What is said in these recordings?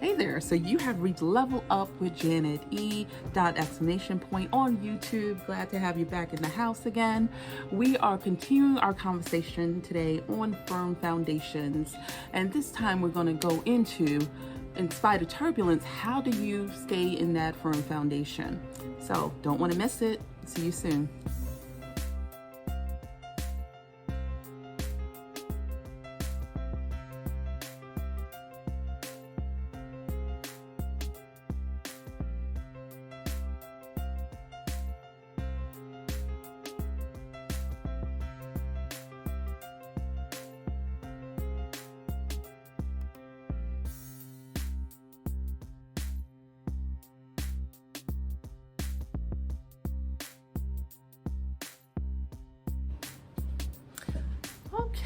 Hey there, so you have reached Level Up with Janet E. Exclamation point on YouTube. Glad to have you back in the house again. We are continuing our conversation today on firm foundations, and this time we're going to go into, in spite of turbulence, how do you stay in that firm foundation? So don't want to miss it. See you soon.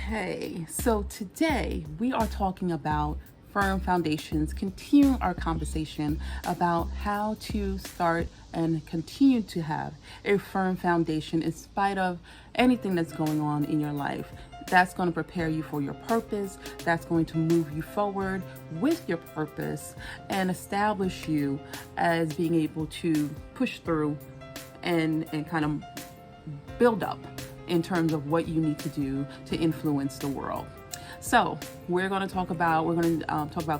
Okay, so today we are talking about firm foundations, continuing our conversation about how to start and continue to have a firm foundation in spite of anything that's going on in your life. That's going to prepare you for your purpose. That's going to move you forward with your purpose and establish you as being able to push through and kind of build up in terms of what you need to do to influence the world. So we're going to talk about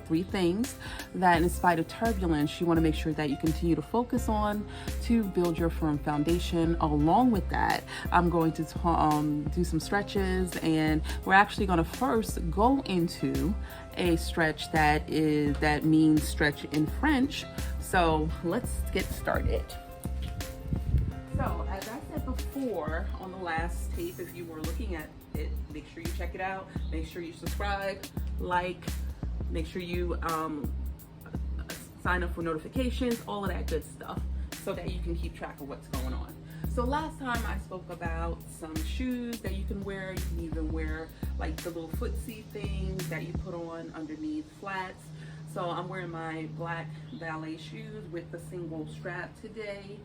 three things that, in spite of turbulence, you want to make sure that you continue to focus on to build your firm foundation. Along with that, I'm going to do some stretches, and we're actually going to first go into a stretch that means stretch in French. So let's get started. So, as I said before on the last tape, if you were looking at it, make sure you check it out. Make sure you subscribe, like, make sure you sign up for notifications, all of that good stuff, so that you can keep track of what's going on. So last time I spoke about some shoes that you can wear. You can even wear like the little footsie things that you put on underneath flats. So I'm wearing my black ballet shoes with the single strap today,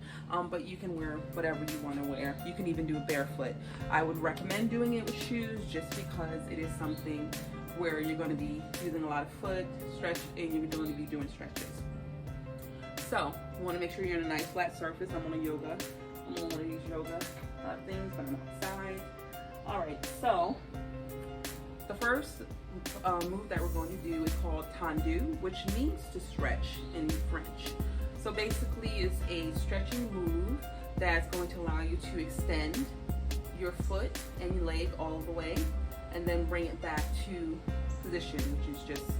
but you can wear whatever you want to wear. You can even do it barefoot. I would recommend doing it with shoes just because it is something where you're going to be using a lot of foot stretch and you're going to be doing stretches. So you want to make sure you're in a nice flat surface. I'm on one of these yoga things, but I'm outside. All right, so the first move that we're going to do is called tendu, which means to stretch in French. So basically it's a stretching move that's going to allow you to extend your foot and your leg all the way and then bring it back to position, which is just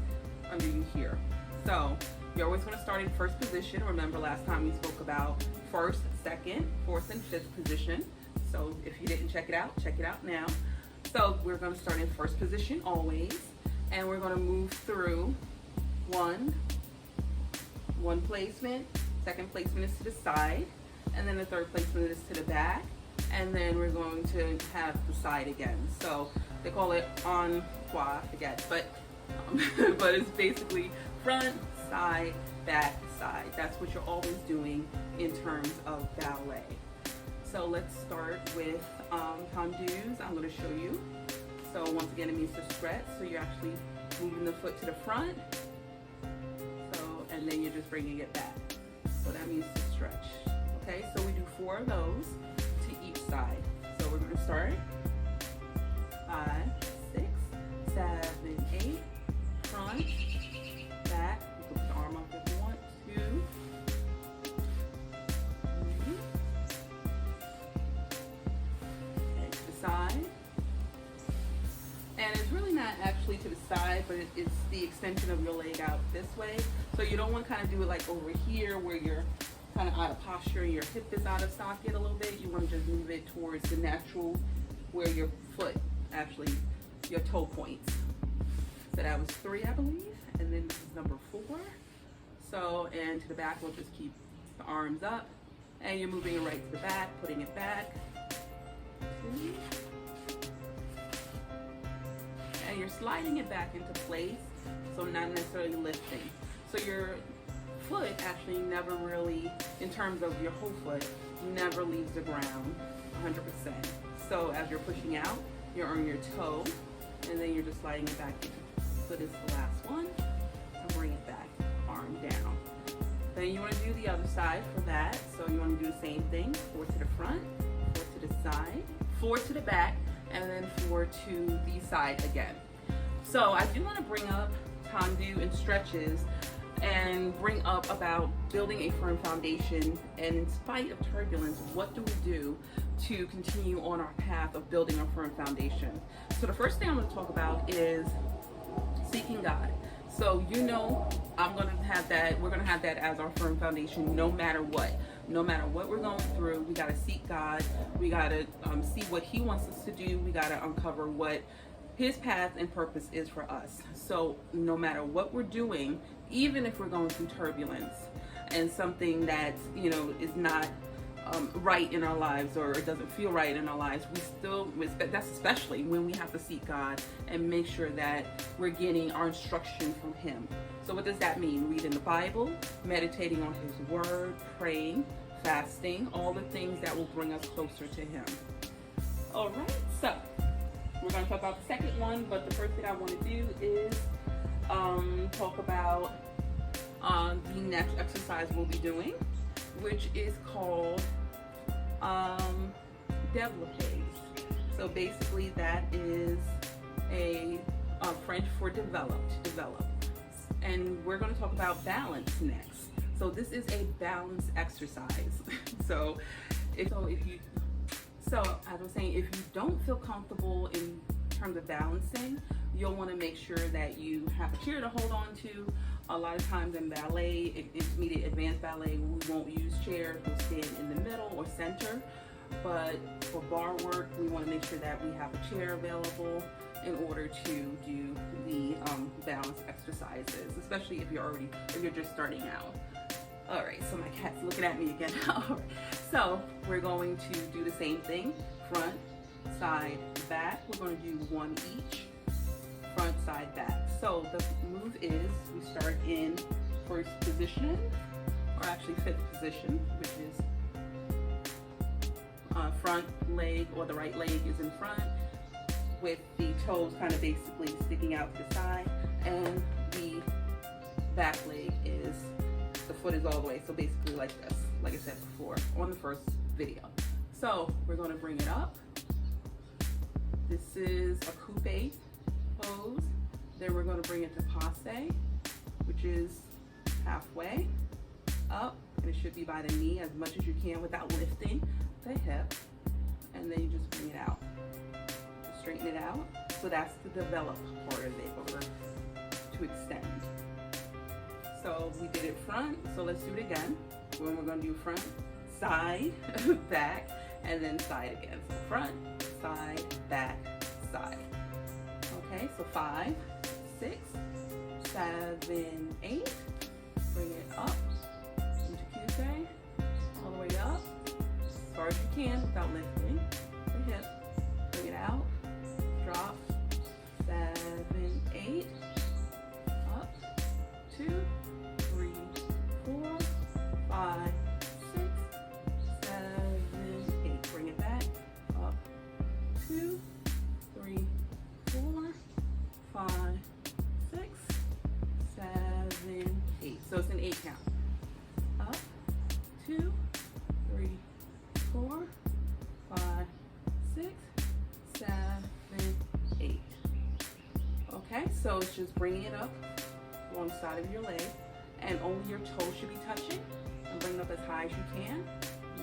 under you here. So you're always going to start in first position. Remember last time we spoke about first, second, fourth, and fifth position. So if you didn't check it out now. So we're going to start in first position always, and we're going to move through one placement, second placement is to the side, and then the third placement is to the back, and then we're going to have the side again. So they call it en trois, I guess, but it's basically front, side, back, side. That's what you're always doing in terms of ballet. So let's start with tendus. I'm going to show you. So once again, it means to stretch. So you're actually moving the foot to the front. And then you're just bringing it back. So that means to stretch. Okay, so we do 4 of those to each side. So we're going to start 5, 6, 7, 8, front, back. You can put the arm up if you want. 2. Side, and it's really not actually to the side, but it's the extension of your leg out this way. So you don't want to kind of do it like over here where you're kind of out of posture and your hip is out of socket a little bit. You want to just move it towards the natural where your foot actually, your toe points. So that was 3, I believe, and then this is number 4. So, and to the back, we'll just keep the arms up, and you're moving it right to the back, putting it back. And you're sliding it back into place, so not necessarily lifting. So your foot actually never really, in terms of your whole foot, never leaves the ground 100%. So as you're pushing out, you're on your toe, and then you're just sliding it back in. So this is the last one, and bring it back. side for that. So you want to do the same thing. 4 to the front, 4 to the side, 4 to the back, and then 4 to the side again. So I do want to bring up tendu and stretches and bring up about building a firm foundation. And in spite of turbulence, what do we do to continue on our path of building a firm foundation? So the first thing I'm going to talk about is seeking God. So we're going to have that as our firm foundation no matter what. No matter what we're going through, we got to seek God. We got to see what He wants us to do. We got to uncover what His path and purpose is for us. So no matter what we're doing, even if we're going through turbulence and something that is not right in our lives, or it doesn't feel right in our lives, that's especially when we have to seek God and make sure that we're getting our instruction from Him. So what does that mean? Reading the Bible, meditating on His Word, praying, fasting, all the things that will bring us closer to Him. All right, so we're going to talk about the second one, but the first thing I want to do is talk about the next exercise we'll be doing, which is called développé. So basically that is a French for develop. And we're going to talk about balance next. So this is a balance exercise. So as I was saying, if you don't feel comfortable in terms of balancing, you'll want to make sure that you have a chair to hold on to. A lot of times in ballet, intermediate, advanced ballet, we won't use chairs. We'll stand in the middle or center. But for bar work, we want to make sure that we have a chair available in order to do the balance exercises, especially if you're just starting out. All right, so my cat's looking at me again. All right, so we're going to do the same thing: front, side, back. We're going to do one each. Front, side, back. So the move is we start in first position, or actually fifth position, which is front leg, or the right leg is in front with the toes kind of basically sticking out to the side, and the back leg is, the foot is all the way, so basically like this, like I said before on the first video. So we're going to bring it up. This is a coupe pose. Then we're going to bring it to passe, which is halfway up, and it should be by the knee as much as you can without lifting the hip, and then you just bring it out. Straighten it out. So that's the develop part of it, or to extend. So we did it front, so let's do it again. When we're going to do front, side, back, and then side again. So front, side, back, side. Okay, so 5, 6, 7, 8. Bring it up into coupe, all the way up, as far as you can without lifting the hip. Bring it out, drop, 7, 8, up, 2, 3, 4, 5, 6, 7, 8. Bring it back, up, 2, 3, 4, 5, 6, 7, 8. So it's an 8 count. Up, 2, 3, 4, 5, 6, 7, 8. Okay, so it's just bringing it up along the side of your leg, and only your toes should be touching, and bring it up as high as you can.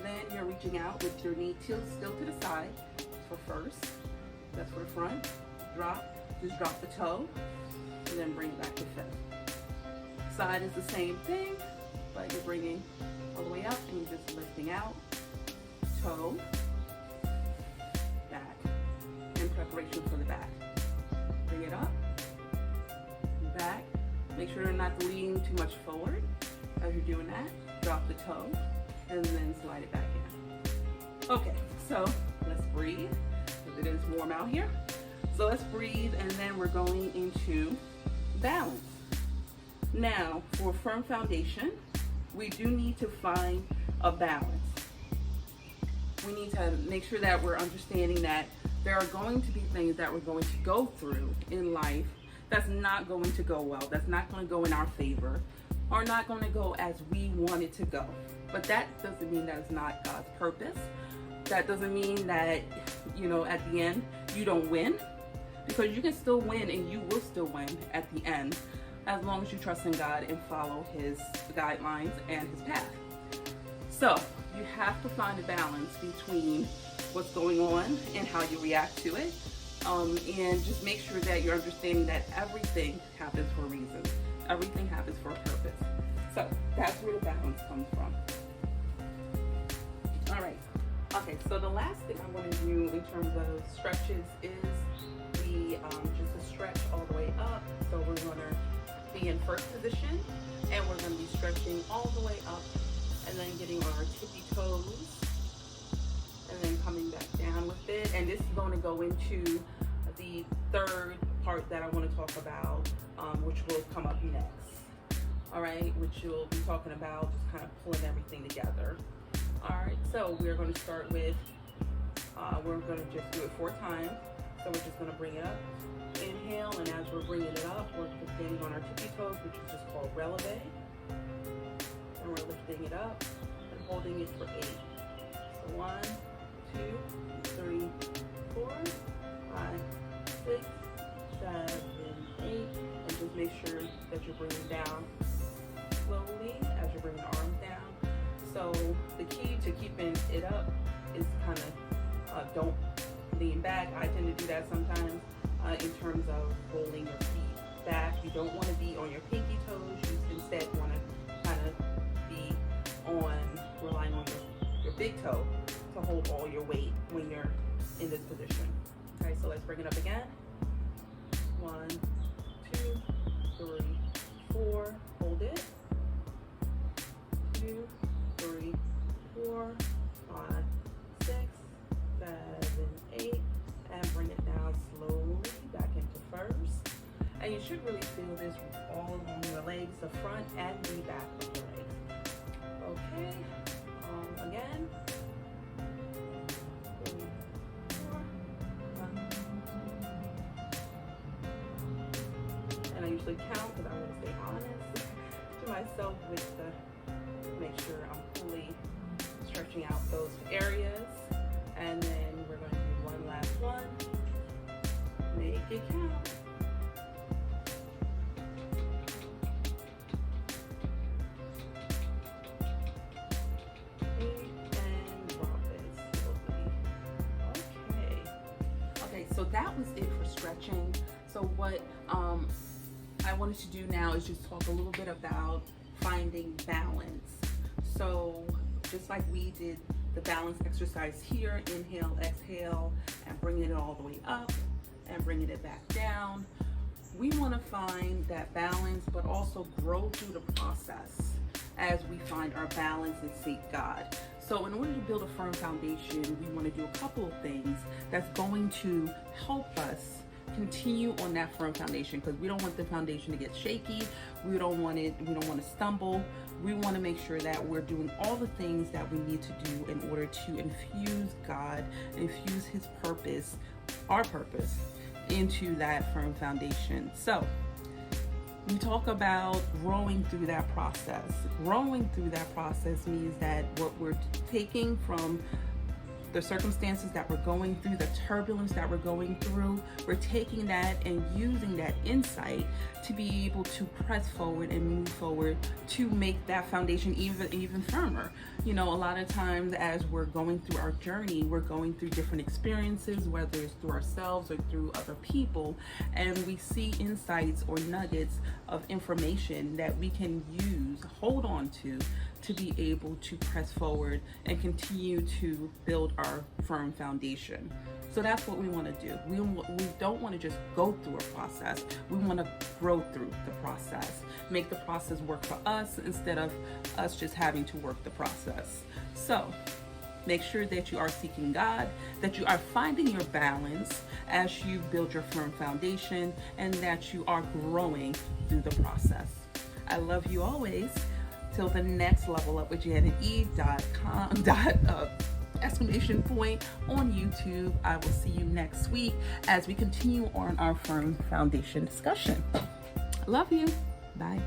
Then you're reaching out with your knee still to the side for first. That's for the front. Drop, just drop the toe, and then bring it back to fifth. Side is the same thing, but you're bringing all the way up, and you're just lifting out, toe, back, in preparation for the back. Bring it up, back. Make sure you're not leaning too much forward as you're doing that. Drop the toe, and then slide it back in. Okay, so let's breathe, because it is warm out here. So let's breathe, and then we're going into balance. Now, for a firm foundation, we do need to find a balance. We need to make sure that we're understanding that there are going to be things that we're going to go through in life that's not going to go well, that's not going to go in our favor. are not going to go as we want it to go. But that doesn't mean that it's not God's purpose. That doesn't mean that, at the end, you don't win. Because you can still win, and you will still win at the end, as long as you trust in God and follow His guidelines and His path. So you have to find a balance between what's going on and how you react to it. And just make sure that you're understanding that everything happens for a reason. Everything happens for a purpose. So that's where the balance comes from. All right. Okay, so the last thing I want to do in terms of stretches is just a stretch all the way up. So we're going to be in first position, and we're going to be stretching all the way up, and then getting on our tippy toes, and then coming back down with it. And this is going to go into the third part that I want to talk about, which will come up next. All right, which you'll be talking about, just kind of pulling everything together. All right, so we're going to start with, we're going to just do it 4 times. So we're just going to bring it up. Inhale, and as we're bringing it up, we're standing on our tippy toes, which is just called releve. And we're lifting it up and holding it for 8. So 1, 2, 3, 4, 5, 6, 7, 8. And just make sure that you're bringing down slowly as you're bringing the arms down. So the key to keeping it up is kind of don't lean back. I tend to do that sometimes in terms of rolling your feet back. You don't want to be on your pinky toes. You instead want to kind of be relying on your big toe to hold all your weight when you're in this position. Okay, so let's bring it up again. 1, 2, 3, 4. Hold it. 2, 3, 4, 5, 6, 7, 8, and bring it down slowly back into first. And you should really feel this all along your legs, the front and the back of your legs. Okay, again. 3, 4, 5. And I usually count because I want to stay honest to myself with make sure I'm fully stretching out those areas. And then we're going to do one last one. Make it count. And drop it slowly. Okay, so that was it for stretching. So what I wanted to do now is just talk a little bit about finding balance. So just like we did the balance exercise here, inhale, exhale, and bringing it all the way up and bringing it back down. We want to find that balance, but also grow through the process as we find our balance and seek God. So in order to build a firm foundation, we want to do a couple of things that's going to help us continue on that firm foundation, because we don't want the foundation to get shaky. We don't want to stumble. We want to make sure that we're doing all the things that we need to do in order to infuse God, infuse His purpose, our purpose, into that firm foundation. So we talk about growing through that process. Growing through that process means that what we're taking from the circumstances that we're going through, the turbulence that we're going through, we're taking that and using that insight to be able to press forward and move forward to make that foundation even firmer. You know, a lot of times as we're going through our journey, we're going through different experiences, whether it's through ourselves or through other people, and we see insights or nuggets of information that we can use, hold on to be able to press forward and continue to build our firm foundation. So that's what we want to do. We don't want to just go through a process. We want to grow through the process, make the process work for us instead of us just having to work the process. So make sure that you are seeking God, that you are finding your balance as you build your firm foundation, and that you are growing through the process. I love you always. Till the next Level Up with JanetE.com. Exclamation point on YouTube. I will see you next week as we continue on our firm foundation discussion. Love you. Bye.